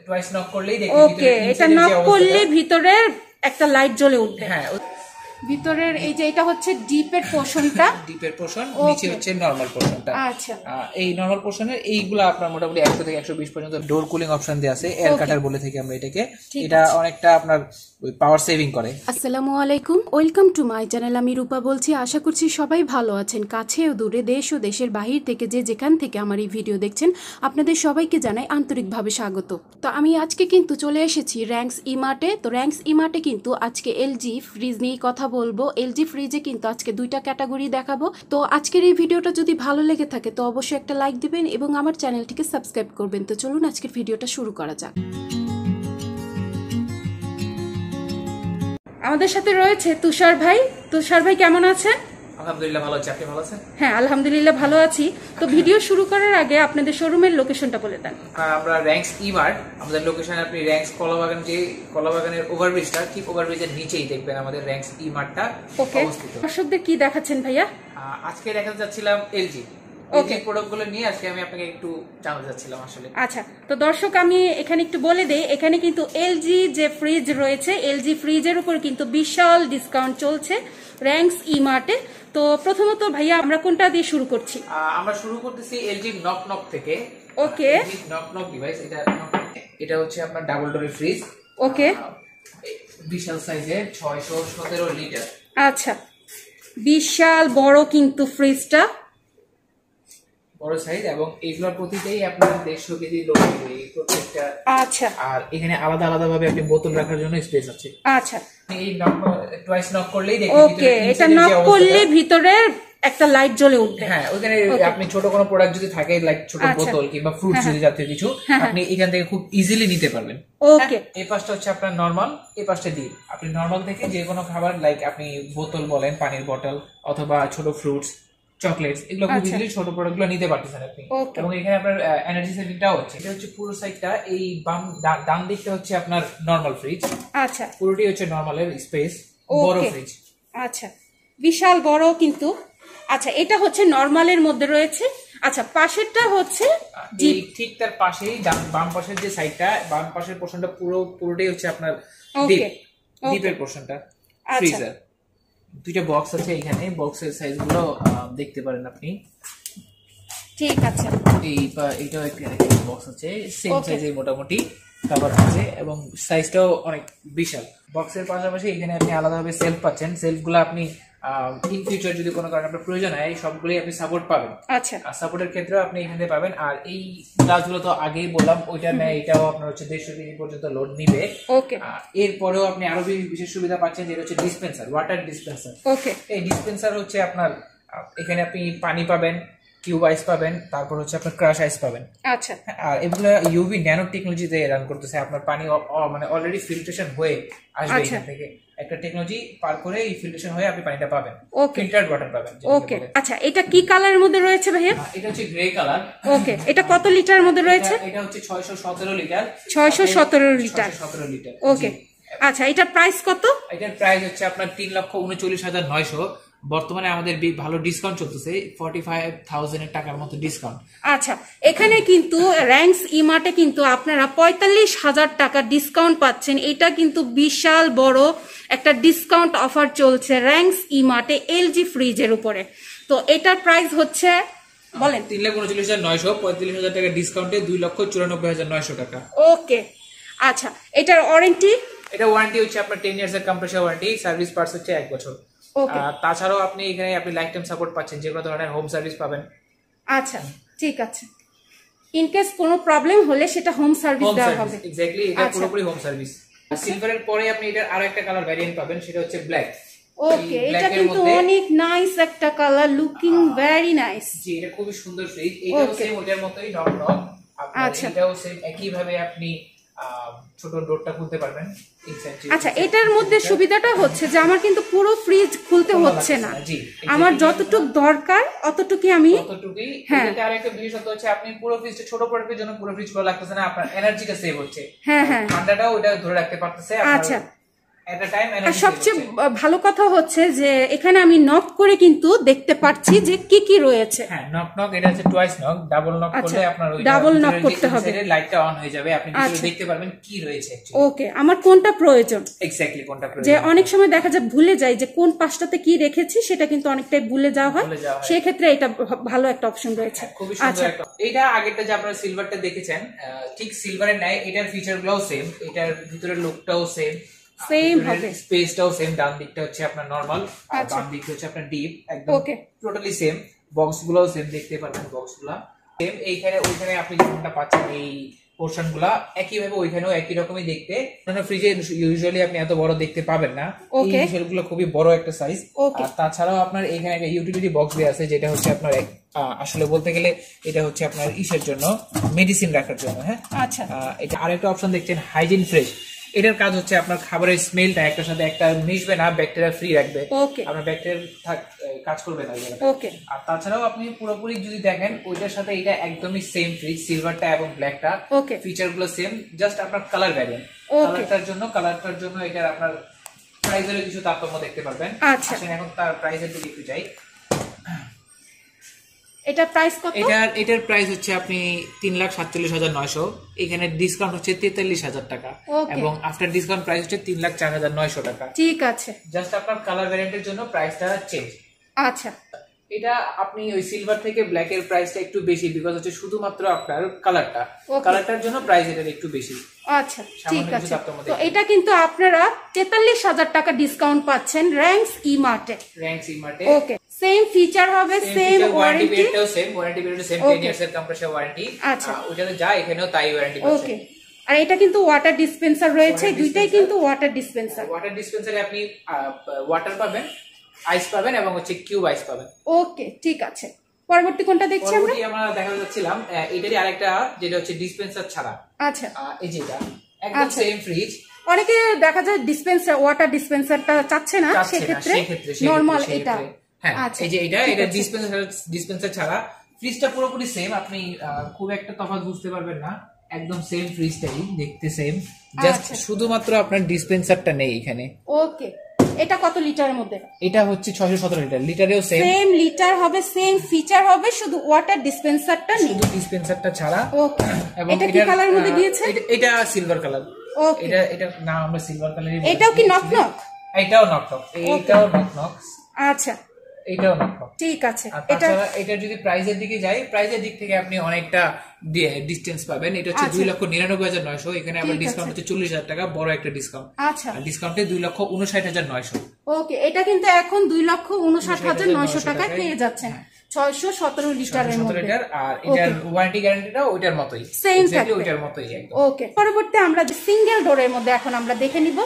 Twice knock করলেই দেখবেন ওকে, এটা নক করলে ভিতরে একটা লাইট জ্বলে উঠবে। হ্যাঁ, ভিতরের এই যে এটা হচ্ছে ডিপের পোরশনটা, ডিপের পোরশন, নিচে হচ্ছে নরমাল পোরশনটা। আচ্ছা, এই নরমাল পোরশনের এইগুলা আপনার মোটামুটি 100 থেকে 120 পর্যন্ত ডোর কুলিং অপশন দেয়া আছে, এয়ার কাটার বলে থাকি আমরা এটাকে। এটা অনেকটা আপনার পাওয়ার সেভিং করে। আসসালামু আলাইকুম, ওয়েলকাম টু মাই চ্যানেল। আমি রূপা বলছি। আশা করছি সবাই ভালো আছেন। কাছে ও দূরে, দেশ ও দেশের বাহির থেকে যে যেখান থেকে আমার এই ভিডিও দেখছেন, আপনাদের সবাইকে জানাই আন্তরিকভাবে স্বাগত। তো আমি আজকে কিন্তু চলে এসেছি র্যাঙ্কস ইমার্টে। তো র্যাঙ্কস ইমার্টে কিন্তু আজকে এলজি ফ্রিজ নিয়ে কথা বলবো। এলজি ফ্রিজে কিন্তু আজকে দুইটা ক্যাটাগরি দেখাবো। তো আজকের এই ভিডিওটা যদি ভালো লেগে থাকে তো অবশ্যই একটা লাইক দিবেন এবং আমার চ্যানেলটিকে সাবস্ক্রাইব করবেন। তো চলুন আজকের ভিডিওটা শুরু করা যাক। আমাদের সাথে রয়েছে তুষার ভাই। তুষার ভাই কেমন আছেন? আলহামদুলিল্লাহ ভালো আছি, আপনি ভালো আছেন? হ্যাঁ, আলহামদুলিল্লাহ ভালো আছি। তো ভিডিও শুরু করার আগে আপনাদের শোরুমের লোকেশনটা বলে দেন। আমরা র্যাঙ্কস ইমার্ট, আমাদের লোকেশন আপনি র্যাঙ্কস কলাবাগান, যে কলাবাগানের ওভারব্রিজটা ঠিক ওভারব্রিজের নিচেই দেখবেন আমাদের র্যাঙ্কস ইমার্টটা অবস্থিত। দর্শকদের কি দেখাচ্ছেন ভাইয়া? আজকে দেখাতে যাচ্ছিলাম এলজি প্রোডাক্টগুলো নিয়ে। আজকে আমি আপনাকে একটু জানাতে যাচ্ছিলাম আসলে। আচ্ছা, তো দর্শক আমি এখানে একটু বলে দেই, এখানে কিন্তু এলজি যে ফ্রিজ রয়েছে, এলজি ফ্রিজের উপর কিন্তু বিশাল ডিসকাউন্ট চলছে র্যাঙ্কস ইমার্টে। তো প্রথমত ভাইয়া আমরা কোনটা দিয়ে শুরু করছি? আমরা শুরু করতেছি এলজি নক নক থেকে। ওকে, নক নক ডিভাইস, এটা হচ্ছে আপনার ডাবল ডোরের ফ্রিজ। ওকে, বিশাল সাইজের 617 লিটার। আচ্ছা, বিশাল বড় কিন্তু ফ্রিজটা, বড় সাইজ, এবং এইগুলোর প্রতিটাই আপনার 150 কেজি লোড হবে এই প্রত্যেকটা। আচ্ছা, আর এখানে আলাদা আলাদা ভাবে আপনি বোতল রাখার জন্য স্পেস আছে। আচ্ছা, এই নক টুয়াইস নক করলেই দেখবেন ওকে, এটা নক করলে ভিতরে একটা লাইট জ্বলে উঠবে। হ্যাঁ, ওখানে আপনি ছোট কোনো প্রোডাক্ট যদি থাকে, লাইক ছোট বোতল কিংবা ফ্রুটস যদি জাতীয় কিছু, আপনি এখান থেকে খুব ইজিলি নিতে পারবেন। ওকে, এই পাশটা হচ্ছে আপনার নরমাল, এই পাশটা ডিপ। আপনি নরমাল থেকে যে কোনো খাবার, লাইক আপনি বোতল বলেন, পানির বোতল অথবা ছোট ফ্রুটস, চকলেটস, এগুলো খুব ইজিলি ছোট প্রোডাক্টগুলো নিতে পারতেছেন আপনি। এবং এখানে আপনার এনার্জি সেভিংটাও হচ্ছে। এটা হচ্ছে পুরো সাইডটা, এই বাম ডান দিকটা হচ্ছে আপনার নরমাল ফ্রিজ। আচ্ছা, পুরোটি হচ্ছে নরমালের স্পেস, বড় ফ্রিজ। আচ্ছা, বিশাল বড় কিন্তু। আচ্ছা, এটা হচ্ছে নরমালের মধ্যে রয়েছে। আচ্ছা, পাশেরটা হচ্ছে ঠিক তার পাশেই বাম পাশের যে সাইডটা, বাম পাশের পোরশনটা পুরোটাই হচ্ছে আপনার ডিপের পোরশনটা ফ্রিজার। দুইটা বক্স আছে এখানে, বক্সের সাইজগুলো দেখতে পারেন আপনি। ঠিক আছে, এইটাও একটা বক্স আছে, সেম সাইজের মোটামুটি কভার আছে, এবং সাইজটাও অনেক বিশাল। বক্সের পাশাপাশি এখানে আপনি আলাদাভাবে সেলফ পাচ্ছেন। সেলফগুলো আপনি ইন ফিউচার যদি কোনো কারণে আপনার প্রয়োজন হয়, সবগুলোই আপনি সাপোর্ট পাবেন। আচ্ছা, আর সাপোর্টের ক্ষেত্রেও আপনি এখানে পাবেন। আর এই গ্লাসগুলো তো আগেই বললাম, ওইটা নেয়, এটাও আপনার হচ্ছে 150 কেজি পর্যন্ত লোড নিবে। ওকে, এরপরেও আপনি আরো বিশেষ সুবিধা পাচ্ছেন, যেটা হচ্ছে ডিসপেন্সার, ওয়াটার ডিসপেন্সার। ওকে, এই ডিসপেন্সার হচ্ছে আপনার, এখানে আপনি পানি পাবেন, কিউব আইস পাবেন, তারপর হচ্ছে আপনার ক্রাশ আইস পাবেন। আচ্ছা, আর এগুলো ইউভি ন্যানো টেকনোলজিতে রান করতেছে। আপনার পানি মানে অলরেডি ফিল্ট্রেশন হয়ে আসবে এখান থেকে, একটা টেকনোলজি পার করে এই ফিল্ট্রেশন হয়ে আপনি পানিটা পাবেন, ফিল্টার্ড ওয়াটার পাবেন। ওকে, আচ্ছা, এটা কি কালারের মধ্যে রয়েছে ভাইয়া? এটা হচ্ছে গ্রে কালার। ওকে, এটা কত লিটারের মধ্যে রয়েছে? এটা হচ্ছে 617 লিটার। 617 লিটার। ওকে, আচ্ছা, এটার প্রাইস কত? এটার প্রাইস হচ্ছে আপনার 3,39,900। বর্তমানে আমাদের ভালো ডিসকাউন্ট চলতেছে, 45,000 টাকার মতো ডিসকাউন্ট। আচ্ছা, এখানে কিন্তু র্যাঙ্কস ইমার্টে কিন্তু আপনারা 45,000 টাকা ডিসকাউন্ট পাচ্ছেন। এটা কিন্তু বিশাল বড় একটা ডিসকাউন্ট অফার চলছে র্যাঙ্কস ইমার্টে এলজি ফ্রিজের উপরে। তো এটার প্রাইস হচ্ছে বলেন 3,39,900, 45,000 টাকা ডিসকাউন্টে 2,94,900 টাকা। ওকে, আচ্ছা, এটার ওয়ারেন্টি? এটা ওয়ারেন্টি হচ্ছে আপনার 10 ইয়ার্স এর কম্প্রেসার ওয়ারেন্টি, সার্ভিস পার্টস হচ্ছে 1 বছর। তাছাড়াও আপনি এখানে লাইফ টাইম সাপোর্ট পাচ্ছেন, যে কোনো ধরনের হোম সার্ভিস পাবেন। আচ্ছা, ঠিক আছে, ইন কেস কোনো প্রবলেম হলে সেটা হোম সার্ভিস দেওয়া হবে। এক্স্যাক্টলি, এটা পুরোপুরি হোম সার্ভিস। সিলভারের পরে আপনি এটার আরো একটা কালার ভ্যারিয়েন্ট পাবেন, সেটা হচ্ছে ব্ল্যাক। ওকে, এটা কিন্তু অনেক নাইস একটা কালার, লুকিং ভেরি নাইস। জি, এটা খুবই সুন্দর ফ্রিজ। এটাও সেম ওটার মতোই নক নক। আচ্ছা, এটাও সেম একই ভাবে আপনি ছোট ডোরটা খুলতে পারবেন। আচ্ছা, এটার মধ্যে সুবিধাটা হচ্ছে যে আমার কিন্তু পুরো ফ্রিজ খুলতে হচ্ছে না, আমার যতটুকু দরকার অতটুকুই আমি। হ্যাঁ, এটা আরেকটা বিশেষত্ব হচ্ছে আপনি পুরো ফ্রিজটা, ছোট প্রোডাক্টের জন্য পুরো ফ্রিজ খোলা লাগতেছে না, আপনার এনার্জিটা সেভ হচ্ছে। হ্যাঁ হ্যাঁ, ঠান্ডাটাও ওটা ধরে রাখতে পারতেছে। আচ্ছা, এট আ টাইম আর সবচেয়ে ভালো কথা হচ্ছে যে এখানে আমি নক করে কিন্তু দেখতে পাচ্ছি যে কি কি রয়েছে। হ্যাঁ, নক এটা হচ্ছে টুয়াইস নক, ডাবল নক করলে আপনার ওই ডাবল নক করতে হবে, লাইটটা অন হয়ে যাবে, আপনি ভিতরে দেখতে পারবেন কি রয়েছে অ্যাকচুয়ালি। ওকে, আমার কোনটা প্রয়োজন, এক্স্যাক্টলি কোনটা প্রয়োজন, যে অনেক সময় দেখা যায় ভুলে যাই যে কোন পাশটাতে কি রেখেছি, সেটা কিন্তু অনেকটাই ভুলে যাওয়া হয়, সেই ক্ষেত্রে এটা ভালো একটা অপশন রয়েছে। খুবই সুন্দর একটা। এটা আগেরটা যে আপনারা সিলভারটা দেখেছেন, ঠিক সিলভারের নাই, এটার ফিচারগুলোও সেম, এটার ভিতরের লুকটাও সেম হবে, স্পেসটাও সেম। ডান দিকটা হচ্ছে আপনার নরমাল, আর বাম দিকটা হচ্ছে আপনার ডিপ, একদম টোটালি সেম। বক্সগুলোও সেম, দেখতে পারবেন বক্সগুলো সেম। এইখানে ওইখানে আপনি যেমনটা পাচ্ছেন এই পোরশনগুলো একই ভাবে ওইখানেও একই রকমই দেখতে। মানে ফ্রিজে ইউজুয়ালি আপনি এত বড় দেখতে পাবেন না, এই শেলগুলো খুবই বড় একটা সাইজ। আর তাছাড়াও আপনার এখানে একটা ইউটিলিটি বক্স দেওয়া আছে, যেটা হচ্ছে আপনার আসলে বলতে গেলে এটা হচ্ছে আপনার ইসের জন্য, মেডিসিন রাখার জন্য। হ্যাঁ, আচ্ছা, এটা আরেকটা অপশন দেখছেন হাইজিন ফ্রেশ। এটার কাজ হচ্ছে আপনার খাবারের স্মেলটা একটার সাথে একটা মিশবে না, ব্যাকটেরিয়া ফ্রি রাখবে, আপনার ব্যাকটেরিয়া কাজ করবে না। আর তাছাড়াও আপনি পুরোপুরি যদি দেখেন ওইটার সাথে এটা একদমই সেম ফ্রিজ, সিলভারটা এবং ব্ল্যাকটা ফিচার গুলো সেম, জাস্ট আপনার কালার ভ্যারিয়েন্ট। কালারটার জন্য এটার আপনার প্রাইসের কিছু তারতম্য দেখতে পারবেন। আচ্ছা, এখন তার প্রাইসের দিকে একটু যাই। এটার প্রাইস কত? এটার প্রাইস হচ্ছে আপনি 3,47,900, এখানে ডিসকাউন্ট হচ্ছে 43,000 টাকা, এবং আফটার ডিসকাউন্ট প্রাইস হচ্ছে 3,04,900 টাকা। ঠিক আছে, জাস্ট আপনার কালার ভ্যারিয়েন্টের জন্য প্রাইসটা চেঞ্জ। আচ্ছা, এটা আপনি ওই সিলভার থেকে ব্ল্যাক এর প্রাইসটা একটু বেশি, বিকজ হচ্ছে শুধুমাত্র আপনার কালারটার জন্য প্রাইস এটার একটু বেশি। আচ্ছা, ঠিক আছে। তো এটা কিন্তু আপনারা 43,000 টাকা ডিসকাউন্ট পাচ্ছেন র‍্যাংস ই-মার্টে। ওকে, সেম ফিচার হবে, সেম ওয়ারেন্টি পিরিয়ডটাও সেম, 10 ইয়ার্স এর কম্প্রেসার ওয়ারেন্টি। আচ্ছা, ওটাতে যা এখানেও তাই ওয়ারেন্টি পাচ্ছেন। ওকে, আর এটা কিন্তু ওয়াটার ডিসপেন্সার রয়েছে, দুইটাই কিন্তু ওয়াটার ডিসপেন্সার। ওয়াটার ডিসপেন্সারে আপনি ওয়াটার পাবেন, আইস পাবেন, এবং হচ্ছে কিউব আইস পাবেন। ওকে, ঠিক আছে। পরবর্তী কোনটা দেখছি আমরা? আমরা দেখা যাচ্ছিলাম এটারই আরেকটা, যেটা হচ্ছে ডিসপেন্সার ছাড়া। আচ্ছা, এই যেটা একদম সেম ফ্রিজ। অনেকে দেখা যায় ডিসপেন্সার, ওয়াটার ডিসপেন্সারটা চাচ্ছে না, সেক্ষেত্রে নরমাল এটা। হ্যাঁ, এই যে এটা ডিসপেন্সার ছাড়া ফ্রিজটা পুরোপুরি সেম, আপনি খুব একটা তফাৎ বুঝতে পারবেন না, একদম সেম ফ্রিজটাই দেখতে সেম, জাস্ট শুধুমাত্র আপনার ডিসপেন্সারটা নেই এখানে। ওকে, এটা কত লিটারের মধ্যে? এটা হচ্ছে 617 লিটার, লিটারেও সেম লিটার হবে, সেম ফিচার হবে, শুধু ওয়াটার ডিসপেন্সারটা নেই, শুধু ডিসপেন্সারটা ছাড়া। ওকে, এটা কি কালারের মধ্যে দিয়েছে? এটা সিলভার কালার। ওকে, এটা না, আমরা সিলভার কালারই। এটাও কি নক নক? এটাও নক নক, এটাও নক নক। আচ্ছা, এটাও নক নক, ঠিক আছে। এটা যদি প্রাইসের দিকে যাই, প্রাইসের দিক থেকে আপনি অনেকটা ডিসটেন্স পাবেন। এটা হচ্ছে 2,99,900, এখানে আবার ডিসকাউন্ট হচ্ছে 40,000 টাকা, বড় একটা ডিসকাউন্ট। আচ্ছা, ডিসকাউন্টে 2,59,900। ওকে, এটা কিন্তু এখন 2,59,900 টাকায় পেয়ে যাচ্ছেন 617 লিটারের মধ্যে। আর এটার ওয়ারেন্টি গ্যারান্টিটাও ওইটার মতোই, সেম থাকবে, ওইটার মতোই একদম। ওকে, পরবর্তী আমরা সিঙ্গেল ডোরের মধ্যে এখন আমরা দেখে নিব।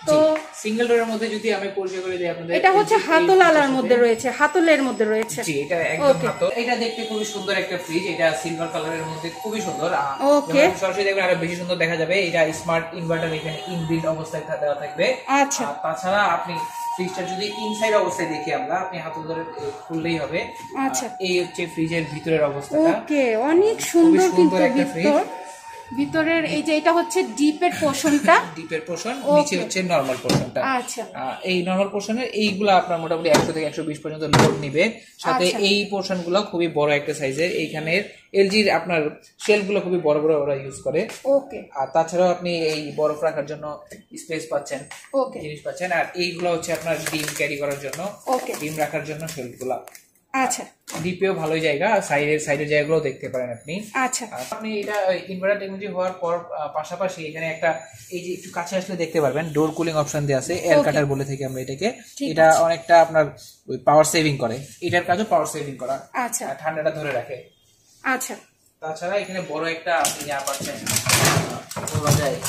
তো সিঙ্গেল ডোরের মধ্যে যদি আমি পরিচয় করে দিই আপনাদের, এটা হচ্ছে হাতলালার মধ্যে রয়েছে, হাতলের মধ্যে রয়েছে। জি, এটা একদম হাতল। এটা দেখতে খুবই সুন্দর একটা ফ্রিজ, এটা সিলভার কালারের মধ্যে খুবই সুন্দর। ওকে, সরাসরি দেখবেন আরো বেশি সুন্দর দেখা যাবে। এটা স্মার্ট ইনভার্টার এখানে ইনবিল্ট অবস্থায় দেওয়া থাকবে। আচ্ছা, তাছাড়া আপনি ফ্রিজটা যদি ইনসাইড অবস্থায় দেখি আমরা, আপনি হাতল ধরে খুললেই হবে। আচ্ছা, এই হচ্ছে ফ্রিজের ভিতরের অবস্থাটা। ওকে, অনেক সুন্দর কিন্তু ভিতরের এই যে এটা হচ্ছে ডিপের পোরশনটা, ডিপের পোরশন, নিচে হচ্ছে নরমাল পোরশনটা। আচ্ছা, এই নরমাল পোরশনের এইগুলো আপনার মোটামুটি 100 থেকে 120 পর্যন্ত লোড নিবে। সাথে এই পোরশনগুলো খুবই বড় একটা সাইজের, এইখানে এলজির আপনার শেলগুলো খুবই বড় বড় ওরা ইউজ করে। ওকে, আর তাছাড়াও আপনি এই বরফ রাখার জন্য স্পেস পাচ্ছেন, ওকে, জিনিস পাচ্ছেন। আর এইগুলো হচ্ছে আপনার ডিম ক্যারি করার জন্য, ওকে, ডিম রাখার জন্য শেলগুলো। আচ্ছা, ডিপেও ভালো জায়গা, সাইডের জায়গাগুলো দেখতে পারেন আপনি। আচ্ছা, আপনি এটা ইনভার্টার টেকনোলজি হওয়ার পর পাশাপাশি এখানে একটা, এই যে একটু কাছে আসলে দেখতে পারবেন ডোর কুলিং অপশন দেওয়া আছে, এয়ার কাটার বলে থাকি আমরা এটাকে। এটা অনেকটা আপনার ওই পাওয়ার সেভিং করে, এটার কাজও পাওয়ার সেভিং করা। আচ্ছা, ঠান্ডাটা ধরে রাখে। আচ্ছা, তাছাড়া এখানে বড় একটা আপনি যা পাচ্ছেন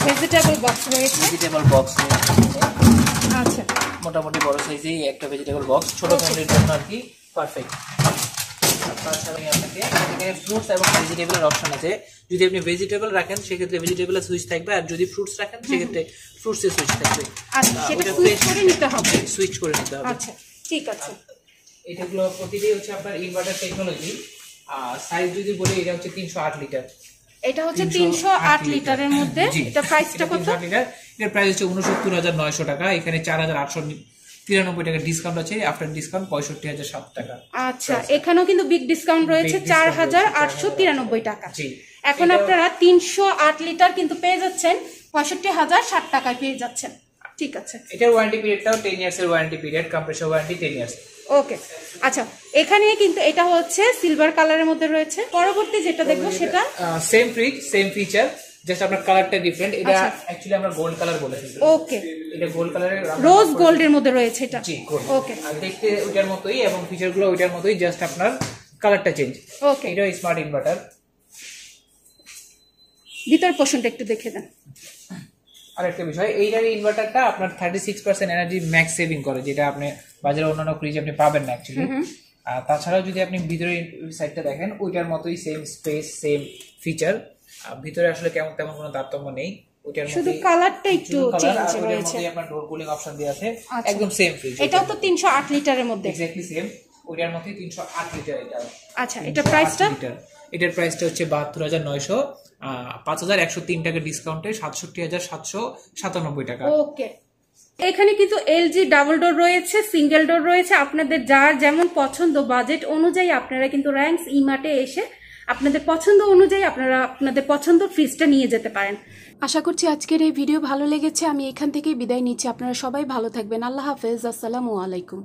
ভেজিটেবল বক্স রয়েছে, আচ্ছা, মোটামুটি বড় সাইজেই একটা ভেজিটেবল বক্স, ছোট ফ্যামিলির জন্য আর কি পারফেক্ট। তাছাড়া আপনাকে এখানে ফ্রুটস এবং ভেজিটেবলের অপশন আছে। যদি আপনি ভেজিটেবল রাখেন সেক্ষেত্রে ভেজিটেবলের সুইচ থাকবে, আর যদি ফ্রুটস রাখেন সেক্ষেত্রে ফ্রুটসের সুইচ থাকবে। আচ্ছা, সেটা সুইচ করে নিতে হবে, সুইচ করে নিতে হবে। আচ্ছা, ঠিক আছে। এটাগুলো প্রতিটাই হচ্ছে আপনার ইনভার্টার টেকনোলজি। আর সাইজ যদি বলি, এটা হচ্ছে 308 লিটার। এটা হচ্ছে 308 লিটারের মধ্যে। এটা প্রাইসটা কত? 308 লিটার, এর প্রাইস হচ্ছে 69900 টাকা। এখানে 4893 টাকা ডিসকাউন্ট আছে, আফটার ডিসকাউন্ট 65007 টাকা। আচ্ছা, এখানেও কিন্তু বিগ ডিসকাউন্ট রয়েছে, 4893 টাকা। এখন আপনারা 308 লিটার কিন্তু পেয়ে যাচ্ছেন 65007 টাকায় পেয়ে যাচ্ছেন। ঠিক আছে, এটার ওয়ারেন্টি পিরিয়ডটাও 10 ইয়ার্স এর warranty period, compressor warranty 10 years. Okay, আচ্ছা, এখানে কিন্তু এটা হচ্ছে সিলভার কালারের মধ্যে রয়েছে। পরবর্তী যেটা দেখবো সেটা same fridge, same feature, just আপনার কালারটা ডিফারেন্ট। এটা অ্যাকচুয়ালি আমরা গোল্ড কালার বলেছি। ওকে, এটা গোল্ড কালারের, রোজ গোল্ডের মধ্যে রয়েছে এটা। জি, গোল্ড। ওকে, আর দেখতে ওইটার মতোই এবং ফিচারগুলো ওইটার মতোই, জাস্ট আপনার কালারটা চেঞ্জ। ওকে, এটা স্মার্ট ইনভার্টার। ভিতর পোর্শনটা একটু দেখে দেন। আরেকটা বিষয়, এইটার ইনভার্টারটা আপনার 36% এনার্জি ম্যাক্স সেভিং করে, যেটা আপনি বাজারে অন্যান্য ফ্রিজ আপনি পাবেন না অ্যাকচুয়ালি। আর তাছাড়াও যদি আপনি ভিতরে সাইডটা দেখেন, ওইটার মতোই সেম স্পেস, সেম ফিচার। ভিতরে আসলে কেমন তেমন কোনো তারতম্য নেই, ওইটার মধ্যে শুধু কালারটা একটু চেঞ্জ ওইটার হয়েছে। মধ্যে আপনার ডোর কুলিং অপশন দেয়া আছে, একদম সেম ফ্রিজ। এটাও তো 308 লিটারের মধ্যে, এক্স্যাক্টলি সেম, ওইটার মধ্যে 308 লিটার এটা। আচ্ছা, এটা প্রাইসটা? এটার প্রাইসটা হচ্ছে 72900, 5103 টাকা ডিসকাউন্টে 67797 টাকা। ওকে, এখানে কিন্তু এলজি ডাবল ডোর রয়েছে, সিঙ্গেল ডোর রয়েছে। আপনাদের যার যেমন পছন্দ, বাজেট অনুযায়ী আপনারা কিন্তু র্যাঙ্কস ইমার্টে এসে আপনাদের পছন্দ অনুযায়ী আপনারা আপনাদের পছন্দ ফ্রিজটা নিয়ে যেতে পারেন। আশা করছি আজকের এই ভিডিও ভালো লেগেছে। আমি এখান থেকেই বিদায় নিচ্ছি। আপনারা সবাই ভালো থাকবেন। আল্লাহ হাফেজ। আসসালামু আলাইকুম।